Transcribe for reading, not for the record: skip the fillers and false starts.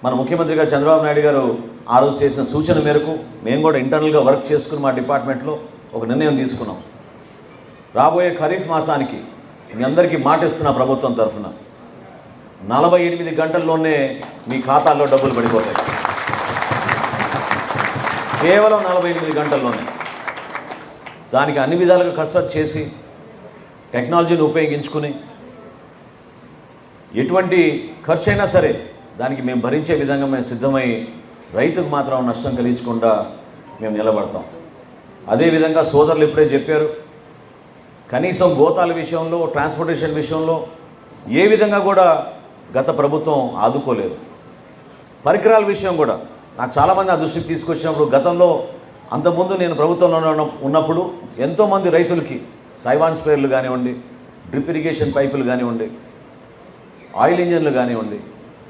మన ముఖ్యమంత్రి గారు చంద్రబాబు నాయుడు గారు ఆ రోజు చేసిన సూచన మేరకు మేము కూడా ఇంటర్నల్గా వర్క్ చేసుకుని మా డిపార్ట్మెంట్లో ఒక నిర్ణయం తీసుకున్నాం. రాబోయే ఖరీఫ్ మాసానికి మీ అందరికీ మాటిస్తున్న ప్రభుత్వం తరఫున 48 గంటల్లోనే మీ ఖాతాల్లో డబ్బులు పడిపోతాయి. కేవలం 48 గంటల్లోనే. దానికి అన్ని విధాలుగా కసరత్తు చేసి టెక్నాలజీని ఉపయోగించుకుని ఎటువంటి ఖర్చు అయినా సరే దానికి మేము భరించే విధంగా మేము సిద్ధమై రైతుకు మాత్రం నష్టం కలిగించకుండా మేము నిలబడతాం. అదేవిధంగా సోదరులు ఇప్పుడే చెప్పారు, కనీసం గోతాల విషయంలో, ట్రాన్స్పోర్టేషన్ విషయంలో ఏ విధంగా కూడా గత ప్రభుత్వం ఆదుకోలేదు. పరికరాల విషయం కూడా నాకు చాలామంది ఆ దృష్టికి తీసుకొచ్చినప్పుడు, గతంలో అంతకుముందు నేను ప్రభుత్వంలో ఉన్నప్పుడు ఎంతోమంది రైతులకి తైవాన్ స్ప్రేయర్లు కానివ్వండి, డ్రిప్ ఇరిగేషన్ పైపులు కానివ్వండి, ఆయిల్ ఇంజన్లు కానివ్వండి,